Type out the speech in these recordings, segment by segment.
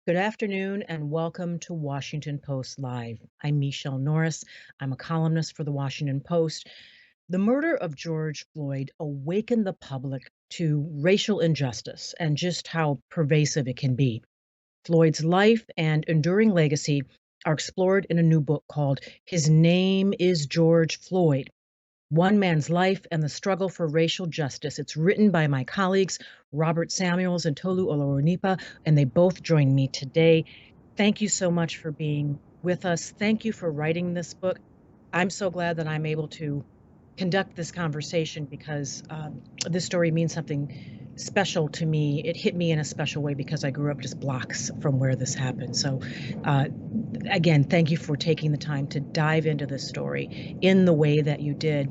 Good afternoon and welcome to Washington Post Live. I'm Michele Norris. I'm a columnist for the Washington Post. The murder of George Floyd awakened the public to racial injustice and just how pervasive it can be. Floyd's life and enduring legacy are explored in a new book called His Name is George Floyd: One Man's Life and the Struggle for Racial Justice. It's written by my colleagues, Robert Samuels and Toluse Olorunnipa, and they both join me today. Thank you so much for being with us. Thank you for writing this book. I'm so glad that I'm able to conduct this conversation because this story means something special to me. It hit me in a special way because I grew up just blocks from where this happened. So, uh, again, thank you for taking the time to dive into this story in the way that you did.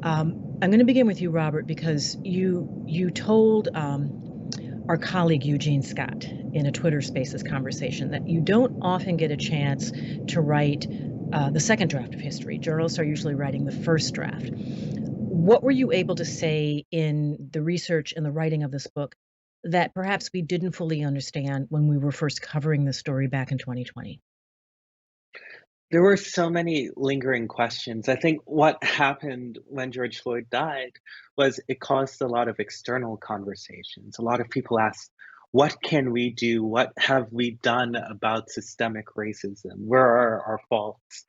I'm going to begin with you, Robert, because you told our colleague Eugene Scott in a Twitter Spaces conversation that you don't often get a chance to write the second draft of history. Journalists are usually writing the first draft. What were you able to say in the research and the writing of this book that perhaps we didn't fully understand when we were first covering the story back in 2020? There were so many lingering questions. I think what happened when George Floyd died was it caused a lot of external conversations. A lot of people asked, what can we do? What have we done about systemic racism? Where are our faults?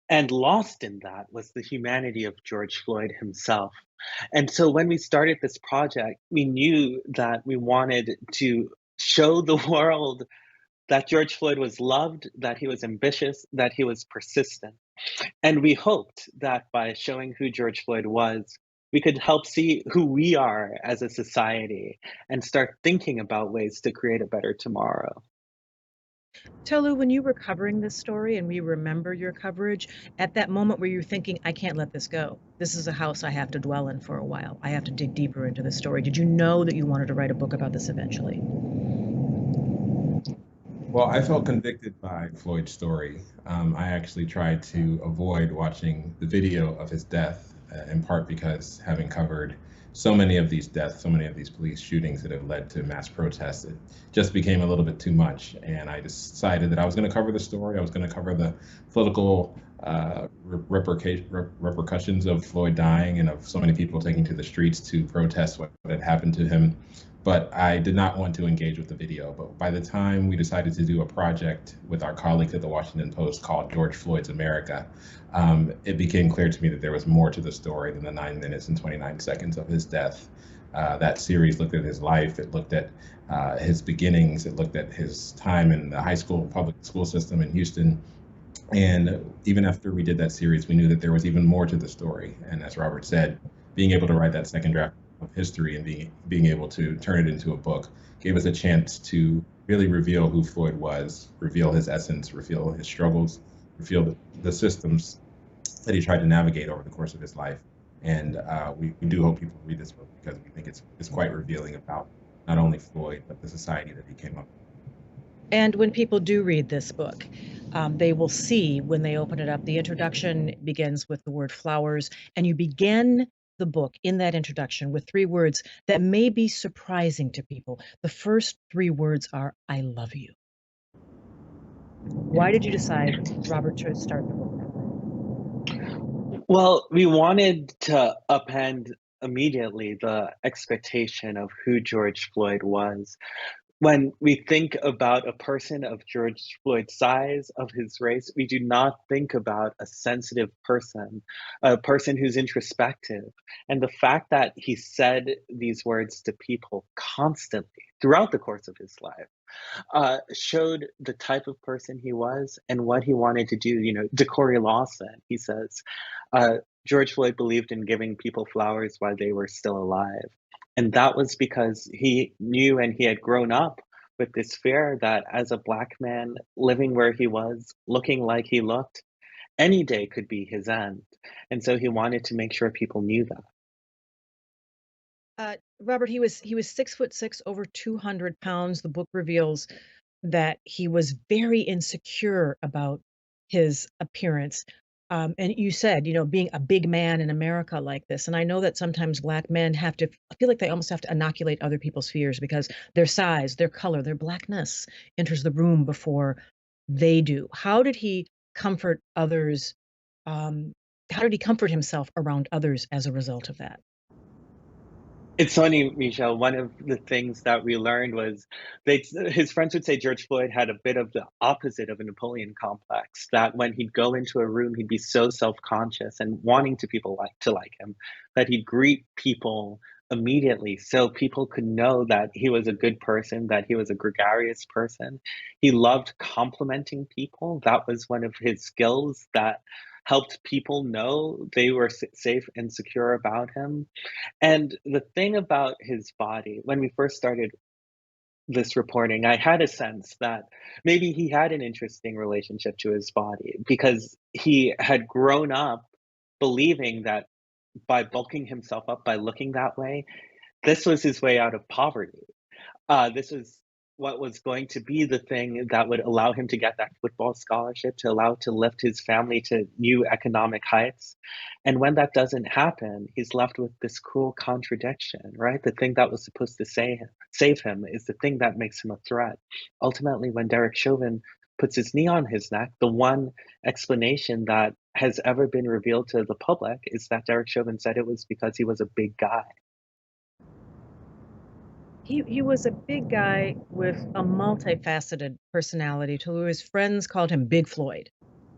And lost in that was the humanity of George Floyd himself. And so when we started this project, we knew that we wanted to show the world that George Floyd was loved, that he was ambitious, that he was persistent. And we hoped that by showing who George Floyd was, we could help see who we are as a society and start thinking about ways to create a better tomorrow. Tolu, when you were covering this story and we remember your coverage, at that moment where you're thinking, I can't let this go. This is a house I have to dwell in for a while. I have to dig deeper into this story. Did you know that you wanted to write a book about this eventually? Well, I felt convicted by Floyd's story. I actually tried to avoid watching the video of his death, in part because having covered so many of these deaths, so many of these police shootings that have led to mass protests, it just became a little bit too much. And I decided that I was going to cover the story. I was going to cover the political repercussions of Floyd dying and of so many people taking to the streets to protest what had happened to him, but I did not want to engage with the video. But by the time we decided to do a project with our colleagues at the Washington Post called George Floyd's America, it became clear to me that there was more to the story than the 9 minutes and 29 seconds of his death. That series looked at his life, it looked at his beginnings, it looked at his time in the high school public school system in Houston. And even after we did that series, we knew that there was even more to the story. And as Robert said, being able to write that second draft of history and being able to turn it into a book gave us a chance to really reveal who Floyd was, reveal his essence, reveal his struggles, reveal the systems that he tried to navigate over the course of his life. And we do hope people read this book because we think it's quite revealing about not only Floyd, but the society that he came up with. And when people do read this book, they will see when they open it up, the introduction begins with the word flowers, and you begin the book in that introduction with three words that may be surprising to people. The first three words are, I love you. Why did you decide, Robert, to start the book that way? Well, we wanted to upend immediately the expectation of who George Floyd was. When we think about a person of George Floyd's size, of his race, we do not think about a sensitive person, a person who's introspective. And the fact that he said these words to people constantly throughout the course of his life showed the type of person he was and what he wanted to do. You know, Decory Lawson, he says, uh, George Floyd believed in giving people flowers while they were still alive. And that was because he knew and he had grown up with this fear that as a Black man living where he was, looking like he looked, any day could be his end. And so he wanted to make sure people knew that. Robert, he was 6'6", over 200 pounds. The book reveals that he was very insecure about his appearance. And you said, being a big man in America like this, and I know that sometimes Black men have to I feel like they almost have to inoculate other people's fears because their size, their color, their Blackness enters the room before they do. How did he comfort others? How did he comfort himself around others as a result of that? It's funny, Michelle. One of the things that we learned was his friends would say George Floyd had a bit of the opposite of a Napoleon complex. That when he'd go into a room, he'd be so self-conscious and wanting people to like him that he'd greet people immediately, so people could know that he was a good person, that he was a gregarious person. He loved complimenting people. That was one of his skills that helped people know they were safe and secure about him. And the thing about his body, when we first started this reporting, I had a sense that maybe he had an interesting relationship to his body because he had grown up believing that by bulking himself up, by looking that way, this was his way out of poverty. This was what was going to be the thing that would allow him to get that football scholarship, to allow to lift his family to new economic heights. And when that doesn't happen, he's left with this cruel contradiction, right? The thing that was supposed to save him is the thing that makes him a threat. Ultimately, when Derek Chauvin puts his knee on his neck, the one explanation that has ever been revealed to the public is that Derek Chauvin said it was because he was a big guy. He was a big guy with a multifaceted personality. To his friends called him Big Floyd.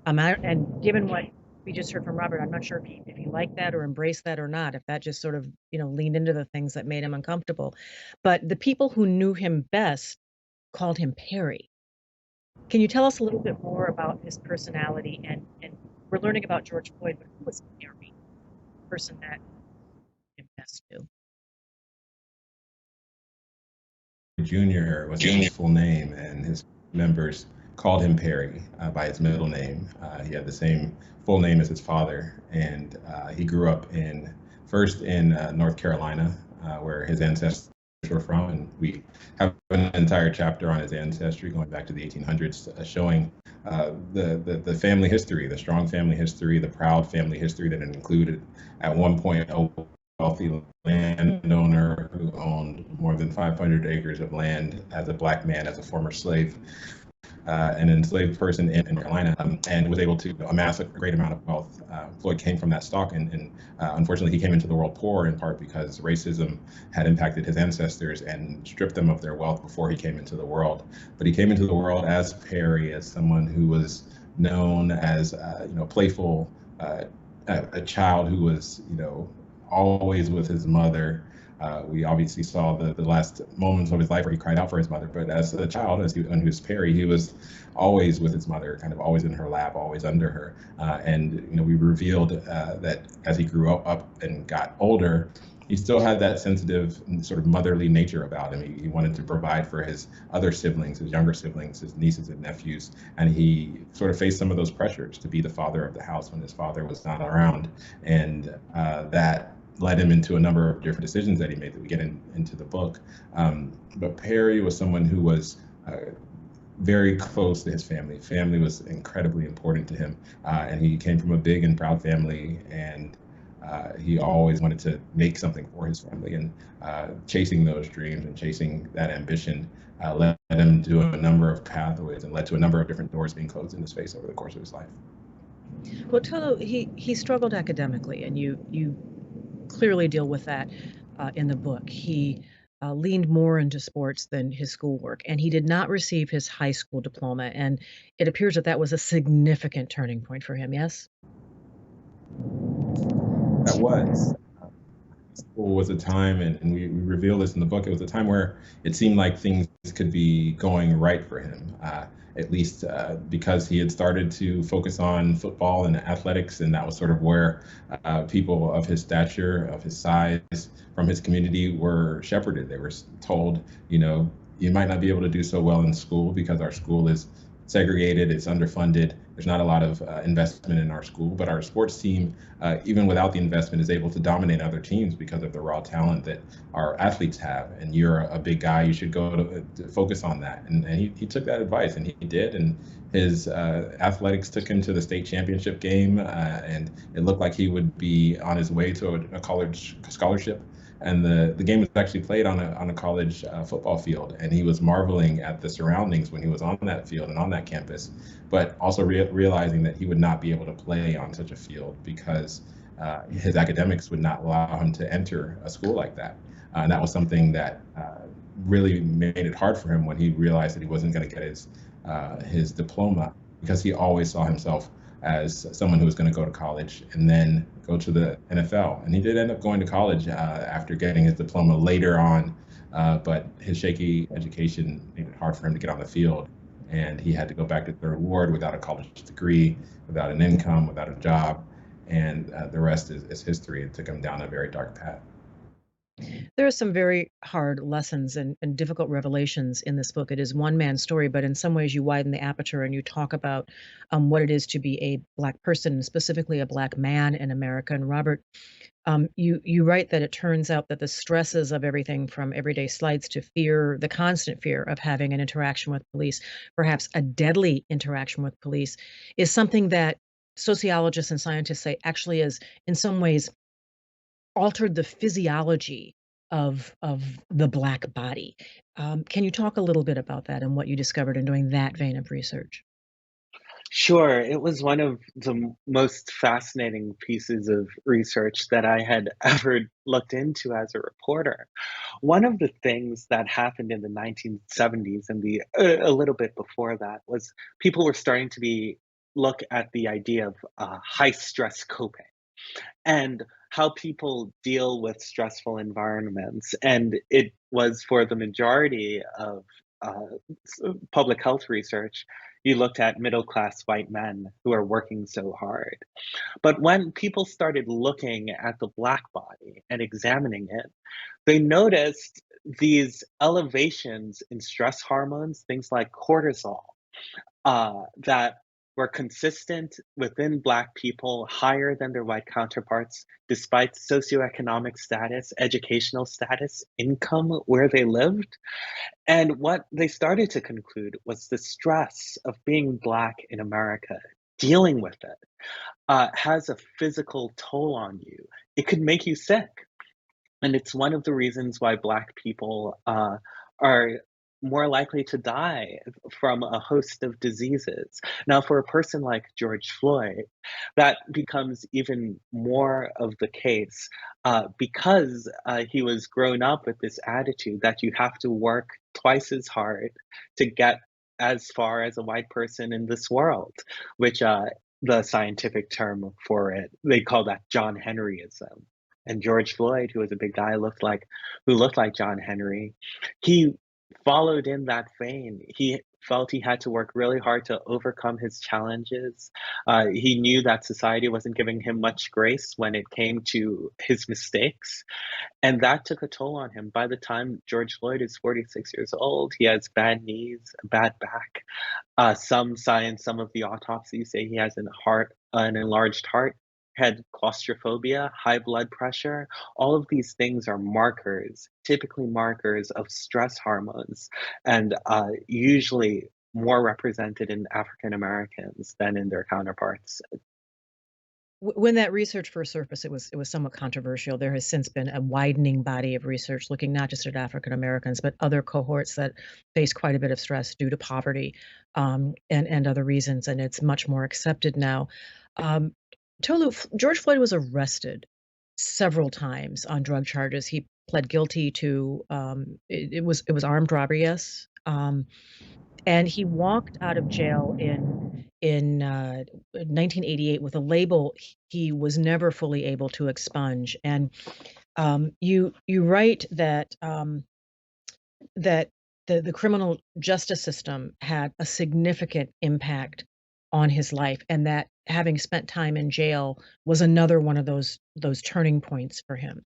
And given what we just heard from Robert, I'm not sure if he liked that or embraced that or not, if that just sort of, leaned into the things that made him uncomfortable. But the people who knew him best called him Perry. Can you tell us a little bit more about his personality? And we're learning about George Floyd, but who was Perry, the person that you best knew? Junior was his full name, and his members called him Perry by his middle name. He had the same full name as his father, and he grew up first in North Carolina, where his ancestors were from, and we have an entire chapter on his ancestry going back to the 1800s, showing the family history, the strong family history, the proud family history that it included at one point a wealthy landowner who owned more than 500 acres of land as a Black man, as a former slave, an enslaved person in North Carolina, and was able to amass a great amount of wealth. Floyd came from that stock, and unfortunately he came into the world poor, in part because racism had impacted his ancestors and stripped them of their wealth before he came into the world. But he came into the world as Perry, as someone who was known as playful, a child who was always with his mother. We obviously saw the last moments of his life where he cried out for his mother, but as a child, when he was Perry, he was always with his mother, kind of always in her lap, always under her. And we revealed that as he grew up and got older, he still had that sensitive sort of motherly nature about him. He wanted to provide for his other siblings, his younger siblings, his nieces and nephews, and he sort of faced some of those pressures to be the father of the house when his father was not around. And that led him into a number of different decisions that he made that we get into the book. But Perry was someone who was very close to his family. Family was incredibly important to him. And he came from a big and proud family, and he always wanted to make something for his family. And chasing those dreams and chasing that ambition led him to a number of pathways and led to a number of different doors being closed in his face over the course of his life. Well, Tolu, he struggled academically, and you clearly deal with that in the book. He leaned more into sports than his schoolwork, and he did not receive his high school diploma. And it appears that was a significant turning point for him, yes? That was. School was a time, and we reveal this in the book, it was a time where it seemed like things could be going right for him, at least because he had started to focus on football and athletics, and that was sort of where people of his stature, of his size, from his community were shepherded. They were told, you might not be able to do so well in school because our school is segregated, it's underfunded, There's not a lot of investment in our school, but our sports team, even without the investment, is able to dominate other teams because of the raw talent that our athletes have. And you're a big guy, you should go to focus on that. And he took that advice, and he did. And his athletics took him to the state championship game, and it looked like he would be on his way to a college scholarship. And the game was actually played on a college football field, and he was marveling at the surroundings when he was on that field and on that campus, but also realizing that he would not be able to play on such a field because his academics would not allow him to enter a school like that. And that was something that really made it hard for him when he realized that he wasn't going to get his diploma, because he always saw himself as someone who was going to go to college and then go to the NFL. And he did end up going to college after getting his diploma later on, but his shaky education made it hard for him to get on the field. And he had to go back to Third Ward without a college degree, without an income, without a job. And the rest is history. It took him down a very dark path. There are some very hard lessons and difficult revelations in this book. It is one man's story, but in some ways you widen the aperture and you talk about what it is to be a Black person, specifically a Black man in America. And Robert, you write that it turns out that the stresses of everything from everyday slights to fear, the constant fear of having an interaction with police, perhaps a deadly interaction with police, is something that sociologists and scientists say actually is in some ways altered the physiology of the Black body. Can you talk a little bit about that and what you discovered in doing that vein of research? Sure. It was one of the most fascinating pieces of research that I had ever looked into as a reporter. One of the things that happened in the 1970s and a little bit before that was people were starting to be look at the idea of high stress coping and how people deal with stressful environments. And it was for the majority of public health research, you looked at middle class white men who are working so hard. But when people started looking at the Black body and examining it, they noticed these elevations in stress hormones, things like cortisol, that were consistent within Black people, higher than their white counterparts, despite socioeconomic status, educational status, income, where they lived. And what they started to conclude was the stress of being Black in America, dealing with it, has a physical toll on you. It could make you sick. And it's one of the reasons why Black people are more likely to die from a host of diseases. Now, for a person like George Floyd, that becomes even more of the case because he was grown up with this attitude that you have to work twice as hard to get as far as a white person in this world, which the scientific term for it, they call that John Henryism. And George Floyd, who was a big guy, who looked like John Henry, he followed in that vein. He felt he had to work really hard to overcome his challenges. He knew that society wasn't giving him much grace when it came to his mistakes, and that took a toll on him. By the time George Floyd is 46 years old, he has bad knees, a bad back. Some of the autopsies say he has an enlarged heart, had claustrophobia, high blood pressure. All of these things are markers, typically markers of stress hormones, and usually more represented in African Americans than in their counterparts. When that research first surfaced, it was somewhat controversial. There has since been a widening body of research looking not just at African Americans, but other cohorts that face quite a bit of stress due to poverty, and other reasons, and it's much more accepted now. Um, George Floyd was arrested several times on drug charges. He pled guilty to it was armed robbery, yes. And he walked out of jail in 1988 with a label he was never fully able to expunge. And you write that that the criminal justice system had a significant impact on his life, and that having spent time in jail was another one of those turning points for him.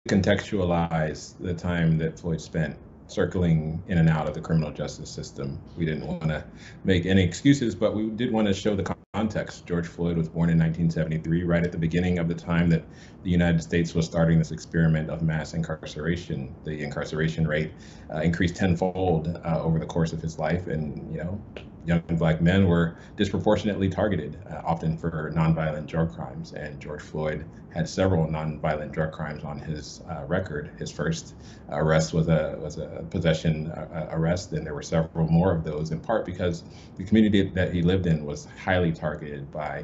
Contextualize the time that Floyd spent circling in and out of the criminal justice system. We didn't want to make any excuses, but we did want to show the context. George Floyd was born in 1973, right at the beginning of the time that the United States was starting this experiment of mass incarceration. The incarceration rate increased tenfold over the course of his life, and young Black men were disproportionately targeted, often for nonviolent drug crimes. And George Floyd had several nonviolent drug crimes on his record. His first arrest was a possession arrest, and there were several more of those, in part because the community that he lived in was highly targeted by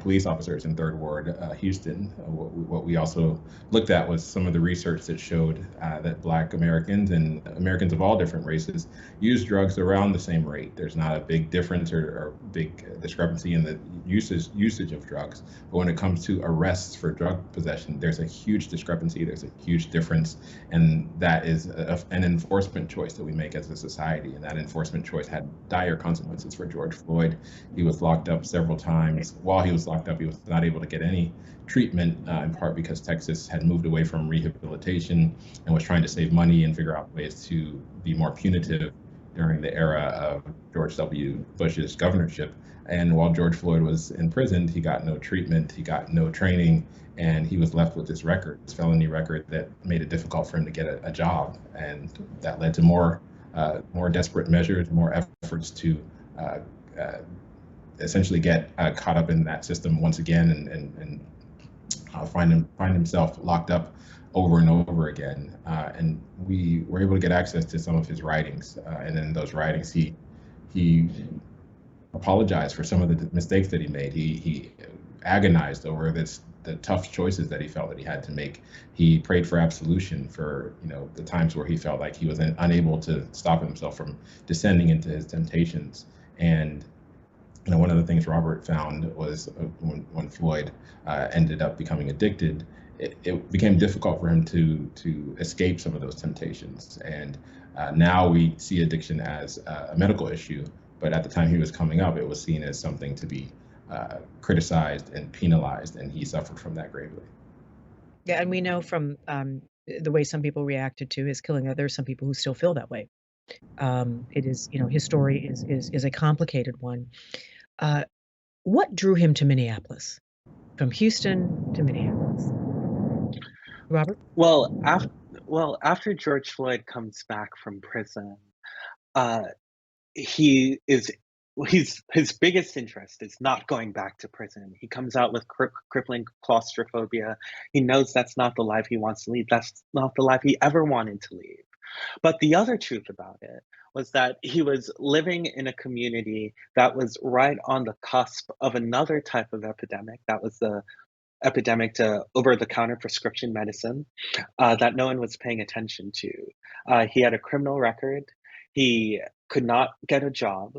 police officers in Third Ward, Houston. What we also looked at was some of the research that showed that Black Americans and Americans of all different races use drugs around the same rate. There's not a big difference or big discrepancy in the usage of drugs. But when it comes to arrests for drug possession, there's a huge discrepancy. There's a huge difference. And that is an enforcement choice that we make as a society. And that enforcement choice had dire consequences for George Floyd. He was locked up several times. While he was locked up, he was not able to get any treatment, in part because Texas had moved away from rehabilitation and was trying to save money and figure out ways to be more punitive during the era of George W. Bush's governorship. And while George Floyd was imprisoned, he got no treatment, he got no training, and he was left with this record, this felony record that made it difficult for him to get a job. And that led to more desperate measures, more efforts to essentially get caught up in that system once again and find himself locked up over and over again. And we were able to get access to some of his writings. And in those writings, he apologized for some of the mistakes that he made. He agonized over the tough choices that he felt that he had to make. He prayed for absolution for the times where he felt like he was unable to stop himself from descending into his temptations. And one of the things Robert found was when Floyd ended up becoming addicted, it became difficult for him to escape some of those temptations. And now we see addiction as a medical issue, but at the time he was coming up, it was seen as something to be criticized and penalized, and he suffered from that gravely. Yeah, and we know from the way some people reacted to his killing that there's some people who still feel that way. It is, his story is a complicated one. What drew him to Minneapolis? From Houston to Minneapolis. Robert? Well, after George Floyd comes back from prison, he is his biggest interest is not going back to prison. He comes out with crippling claustrophobia. He knows that's not the life he wants to lead. That's not the life he ever wanted to lead. But the other truth about it was that he was living in a community that was right on the cusp of another type of epidemic. That was the epidemic to over-the-counter prescription medicine that no one was paying attention to. He had a criminal record. He could not get a job.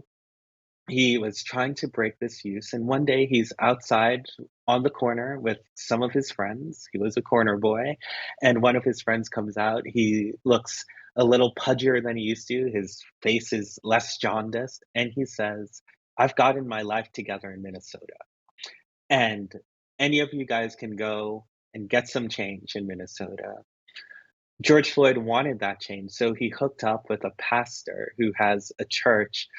He was trying to break this use, and one day he's outside on the corner with some of his friends. He was a corner boy, and one of his friends comes out. He looks a little pudgier than he used to. His face is less jaundiced, and he says, "I've gotten my life together in Minnesota, and any of you guys can go and get some change in Minnesota." George Floyd wanted that change, so he hooked up with a pastor who has a church,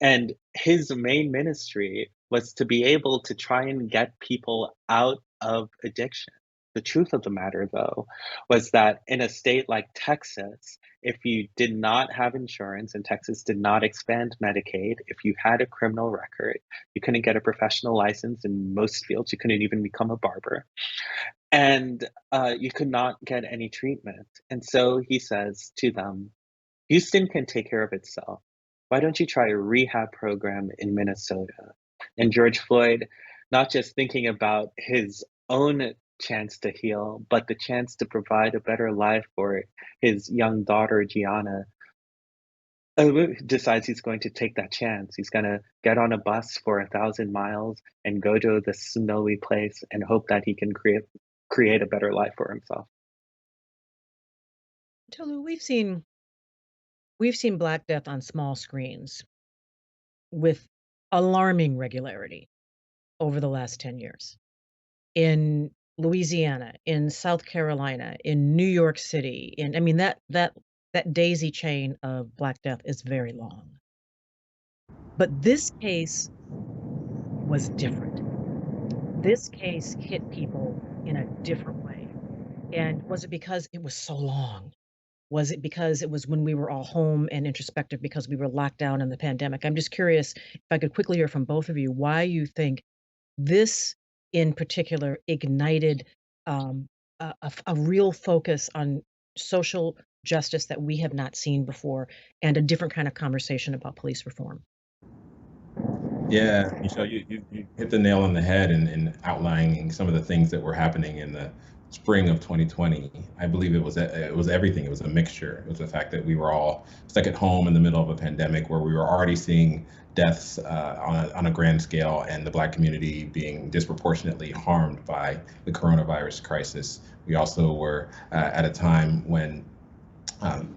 and his main ministry was to be able to try and get people out of addiction. The truth of the matter, though, was that in a state like Texas, if you did not have insurance and Texas did not expand Medicaid, if you had a criminal record, you couldn't get a professional license in most fields. You couldn't even become a barber. And you could not get any treatment. And so he says to them, Houston can take care of itself. Why don't you try a rehab program in Minnesota? And George Floyd, not just thinking about his own chance to heal, but the chance to provide a better life for his young daughter, Gianna, decides he's going to take that chance. He's going to get on a bus for 1,000 miles and go to the snowy place and hope that he can create a better life for himself. Tolu, we've seen Black death on small screens with alarming regularity over the last 10 years. In Louisiana, in South Carolina, in New York City, I mean, that daisy chain of Black death is very long. But this case was different. This case hit people in a different way. And was it because it was so long? Was it because it was when we were all home and introspective because we were locked down in the pandemic? I'm just curious if I could quickly hear from both of you why you think this in particular ignited a real focus on social justice that we have not seen before and a different kind of conversation about police reform. Yeah, Michelle, you hit the nail on the head in outlining some of the things that were happening in the spring of 2020. I believe it was everything. It was a mixture. It was the fact that we were all stuck at home in the middle of a pandemic where we were already seeing deaths on a grand scale and the Black community being disproportionately harmed by the coronavirus crisis. We also were at a time when um,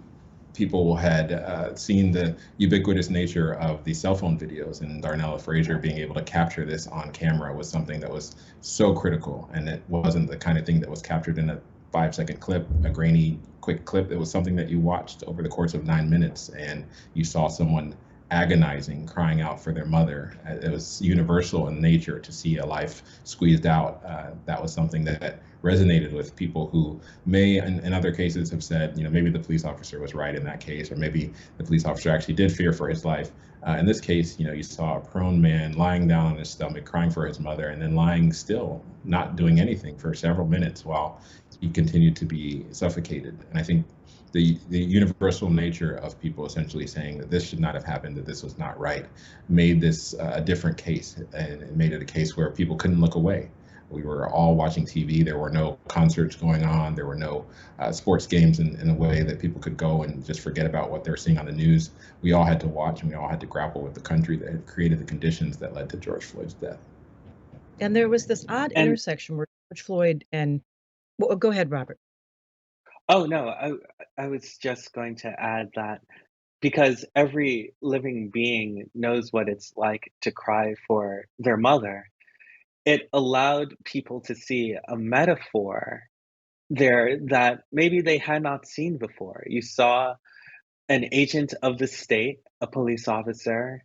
people had seen the ubiquitous nature of the cell phone videos, and Darnella Frazier being able to capture this on camera was something that was so critical. And it wasn't the kind of thing that was captured in a 5-second clip, a grainy, quick clip. It was something that you watched over the course of 9 minutes, and you saw someone agonizing, crying out for their mother. It was universal in nature to see a life squeezed out. That was something that resonated with people who may, in other cases, have said, maybe the police officer was right in that case, or maybe the police officer actually did fear for his life. In this case, you saw a prone man lying down on his stomach, crying for his mother, and then lying still, not doing anything for several minutes while he continued to be suffocated. And I think the universal nature of people essentially saying that this should not have happened, that this was not right, made this a different case, and it made it a case where people couldn't look away. We were all watching TV. There were no concerts going on. There were no sports games in a way that people could go and just forget about what they're seeing on the news. We all had to watch, and we all had to grapple with the country that had created the conditions that led to George Floyd's death. And there was this odd And intersection where George Floyd and well, go ahead, Robert. oh no, I was just going to add that because every living being knows what it's like to cry for their mother, it allowed people to see a metaphor there that maybe they had not seen before. You saw an agent of the state, a police officer,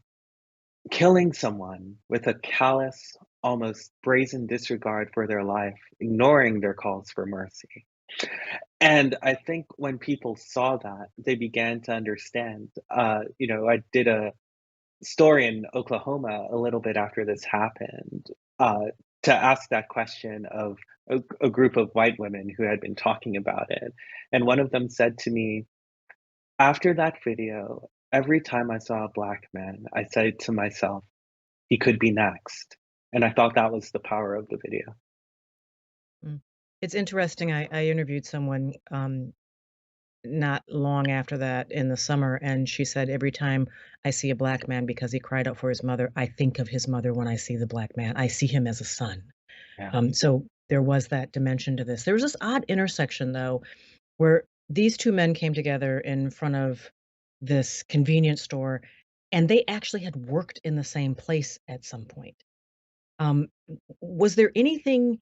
killing someone with a callous, almost brazen disregard for their life, ignoring their calls for mercy. And I think when people saw that, they began to understand. I did a story in Oklahoma a little bit after this happened, uh, to ask that question of a group of white women who had been talking about it. And one of them said to me, after that video, every time I saw a black man, I said to myself, he could be next. And I thought that was the power of the video. Mm. It's interesting. I interviewed someone not long after that in the summer, and she said, every time I see a black man because he cried out for his mother, I think of his mother when I see the black man. I see him as a son. Yeah. So there was that dimension to this. There was this odd intersection, though, where these two men came together in front of this convenience store, and they actually had worked in the same place at some point. Was there anything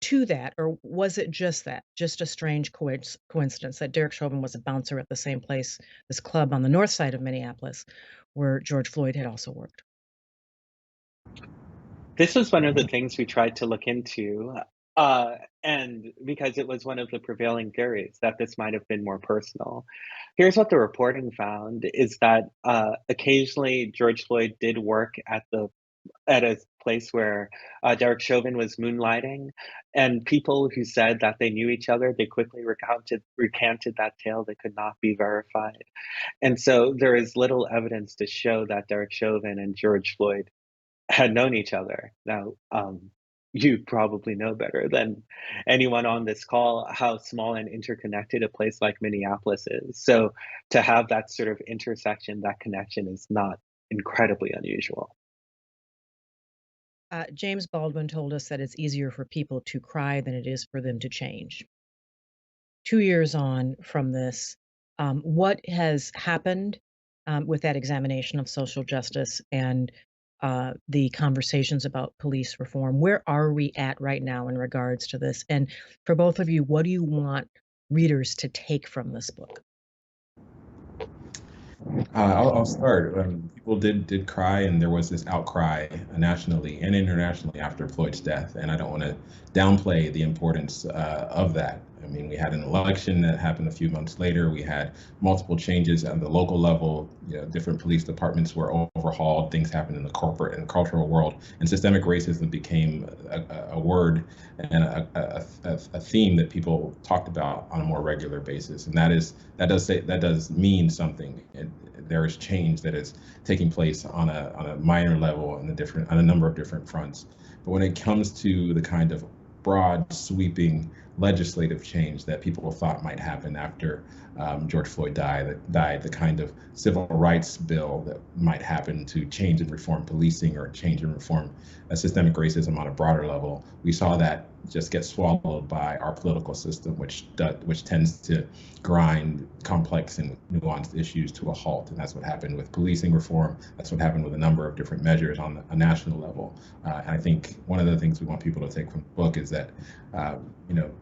to that, or was it just that, just a strange coincidence that Derek Chauvin was a bouncer at the same place, this club on the north side of Minneapolis, where George Floyd had also worked? This was one of the things we tried to look into, and because it was one of the prevailing theories that this might have been more personal. Here's what the reporting found is that occasionally George Floyd did work at a place where Derek Chauvin was moonlighting, and people who said that they knew each other, they quickly recanted that tale that could not be verified. And so there is little evidence to show that Derek Chauvin and George Floyd had known each other. Now, you probably know better than anyone on this call how small and interconnected a place like Minneapolis is. So to have that sort of intersection, that connection is not incredibly unusual. James Baldwin told us that it's easier for people to cry than it is for them to change. 2 years on from this, what has happened with that examination of social justice, and the conversations about police reform. Where are we at right now in regards to this? And for both of you, what do you want readers to take from this book? I'll start. People did cry, and there was this outcry nationally and internationally after Floyd's death. And I don't want to downplay the importance of that. I mean, we had an election that happened a few months later. We had multiple changes at the local level. You know, different police departments were overhauled. Things happened in the corporate and cultural world, and systemic racism became a word and a theme that people talked about on a more regular basis. And that does mean something. There is change that is taking place on a minor level on a number of different fronts. But when it comes to the kind of broad, sweeping legislative change that people thought might happen after George Floyd died, the kind of civil rights bill that might happen to change and reform policing or change and reform systemic racism on a broader level, we saw that just get swallowed by our political system, which tends to grind complex and nuanced issues to a halt. And that's what happened with policing reform. That's what happened with a number of different measures on a national level. And I think one of the things we want people to take from the book is that,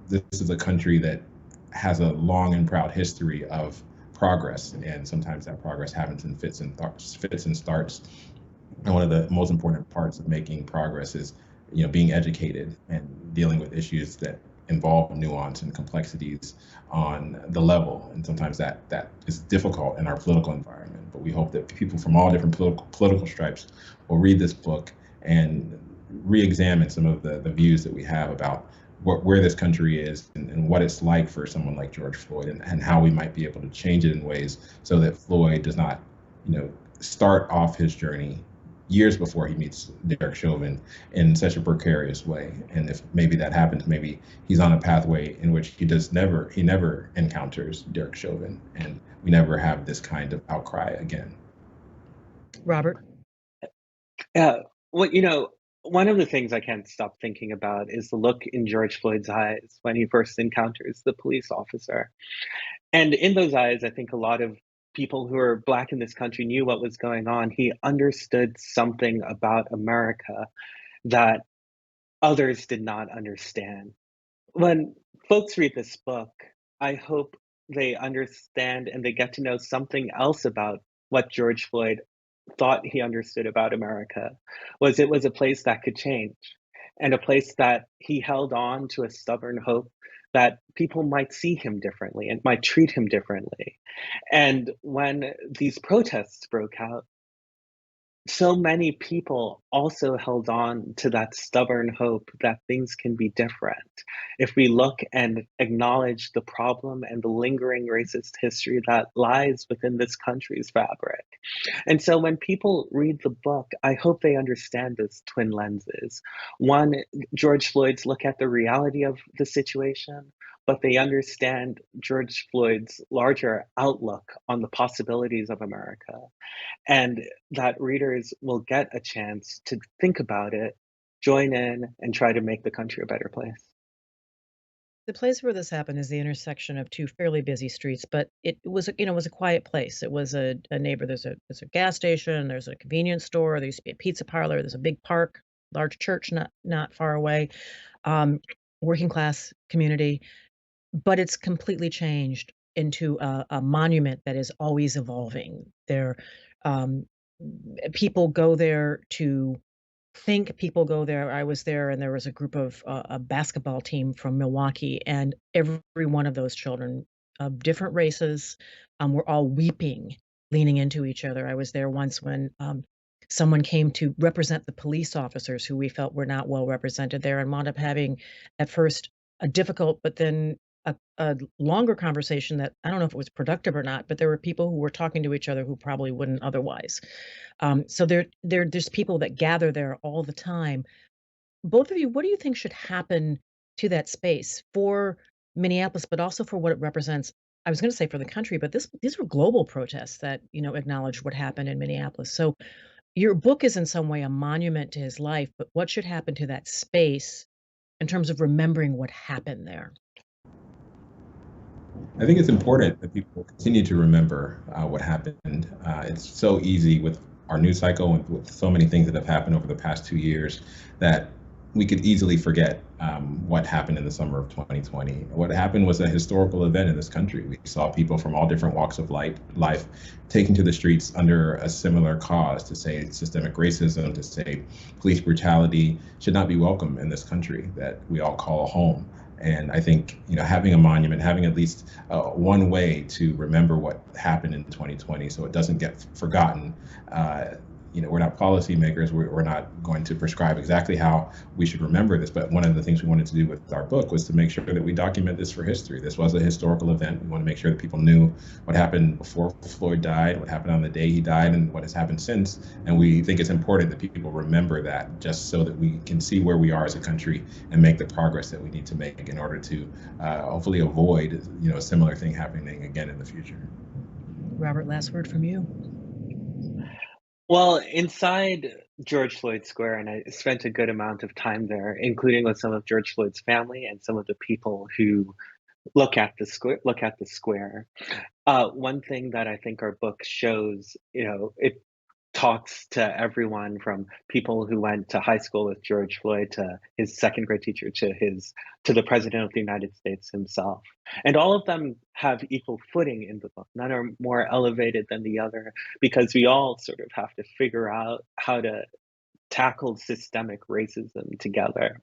this is a country that has a long and proud history of progress, and sometimes that progress happens in fits and starts. And one of the most important parts of making progress is, being educated and dealing with issues that involve nuance and complexities on the level. And sometimes that is difficult in our political environment. But we hope that people from all different political stripes will read this book and re-examine some of the views that we have about where this country is and what it's like for someone like George Floyd, and how we might be able to change it in ways so that Floyd does not, start off his journey years before he meets Derek Chauvin in such a precarious way. And if maybe that happens, maybe he's on a pathway in which he never encounters Derek Chauvin, and we never have this kind of outcry again. Robert? Yeah, well, one of the things I can't stop thinking about is the look in George Floyd's eyes when he first encounters the police officer. And in those eyes, I think a lot of people who are Black in this country knew what was going on. He understood something about America that others did not understand. When folks read this book, I hope they understand and they get to know something else about what George Floyd thought he understood about America. It was a place that could change, and a place that he held on to a stubborn hope that people might see him differently and might treat him differently. And when these protests broke out, so many people also held on to that stubborn hope that things can be different if we look and acknowledge the problem and the lingering racist history that lies within this country's fabric. And so when people read the book, I hope they understand this twin lenses. One, George Floyd's look at the reality of the situation, but they understand George Floyd's larger outlook on the possibilities of America, and that readers will get a chance to think about it, join in, and try to make the country a better place. The place where this happened is the intersection of two fairly busy streets, but it was was a quiet place. It was a neighbor. There's a gas station. There's a convenience store. There used to be a pizza parlor. There's a big park, large church not far away. Um, Working class community, but it's completely changed into a monument that is always evolving. Um, People go there to think, people go there. I was there, and there was a group of a basketball team from Milwaukee, and every one of those children of different races were all weeping, leaning into each other. I was there once when someone came to represent the police officers who we felt were not well represented there, and wound up having at first a difficult, but then a longer conversation that I don't know if it was productive or not, but there were people who were talking to each other who probably wouldn't otherwise. So there's people that gather there all the time. Both of you, what do you think should happen to that space for Minneapolis, but also for what it represents? I was going to say for the country, but these were global protests that acknowledged what happened in Minneapolis. So your book is in some way a monument to his life, but what should happen to that space in terms of remembering what happened there? I think it's important that people continue to remember what happened. It's so easy with our news cycle and with so many things that have happened over the past 2 years that we could easily forget what happened in the summer of 2020. What happened was a historical event in this country. We saw people from all different walks of life taken to the streets under a similar cause to say systemic racism, to say police brutality should not be welcome in this country that we all call home. And I think, having a monument, having at least one way to remember what happened in 2020 so it doesn't get forgotten. We're not policymakers. We're not going to prescribe exactly how we should remember this. But one of the things we wanted to do with our book was to make sure that we document this for history. This was a historical event. We want to make sure that people knew what happened before Floyd died, what happened on the day he died, and what has happened since. And we think it's important that people remember that, just so that we can see where we are as a country and make the progress that we need to make in order to hopefully avoid, a similar thing happening again in the future. Robert, last word from you. Well, inside George Floyd Square, and I spent a good amount of time there, including with some of George Floyd's family and some of the people who look at the square. One thing that I think our book shows, it talks to everyone from people who went to high school with George Floyd to his second grade teacher to the president of the United States himself. And all of them have equal footing in the book. None are more elevated than the other because we all sort of have to figure out how to tackle systemic racism together.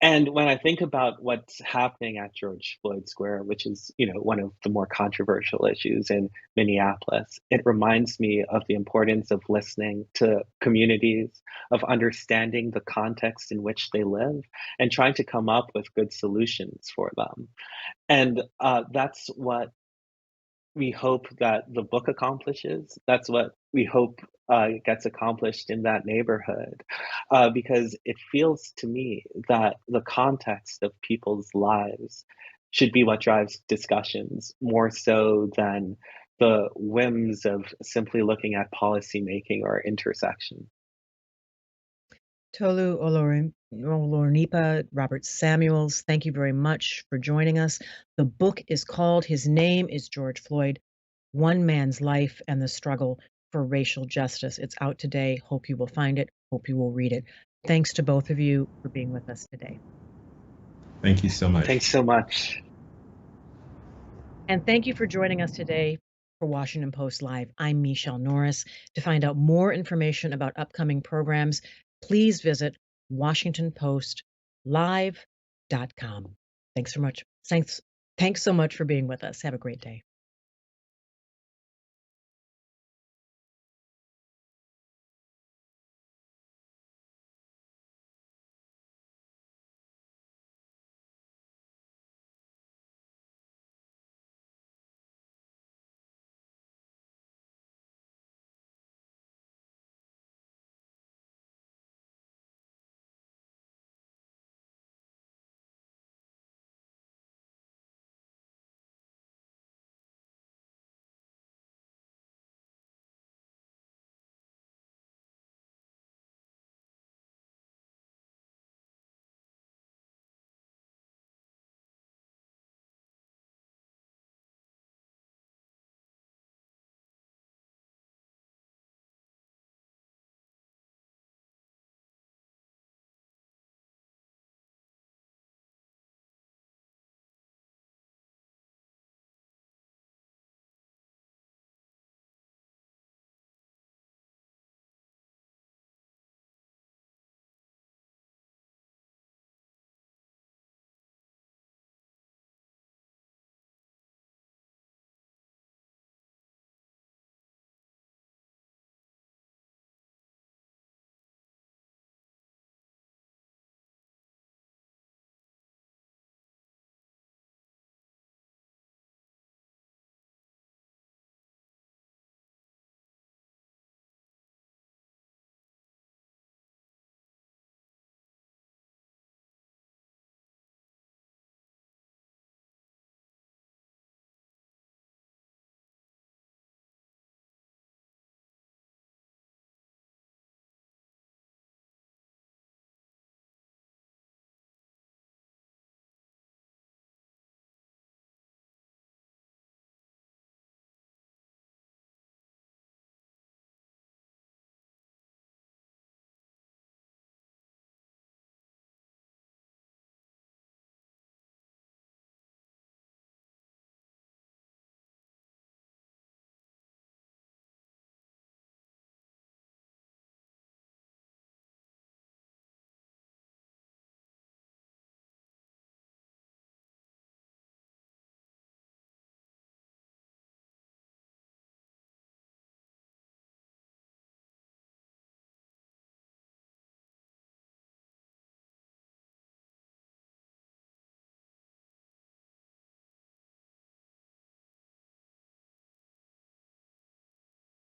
And when I think about what's happening at George Floyd Square, which is, one of the more controversial issues in Minneapolis, it reminds me of the importance of listening to communities, of understanding the context in which they live, and trying to come up with good solutions for them. And that's what we hope that the book accomplishes. That's what we hope gets accomplished in that neighborhood, because it feels to me that the context of people's lives should be what drives discussions more so than the whims of simply looking at policymaking or intersection. Tolu Olorunnipa, Robert Samuels, thank you very much for joining us. The book is called His Name is George Floyd, One Man's Life and the Struggle for Racial Justice. It's out today. Hope you will find it. Hope you will read it. Thanks to both of you for being with us today. Thank you so much. Thanks so much. And thank you for joining us today for Washington Post Live. I'm Michele Norris. To find out more information about upcoming programs, please visit WashingtonPostLive.com. Thanks so much for being with us. Have a great day.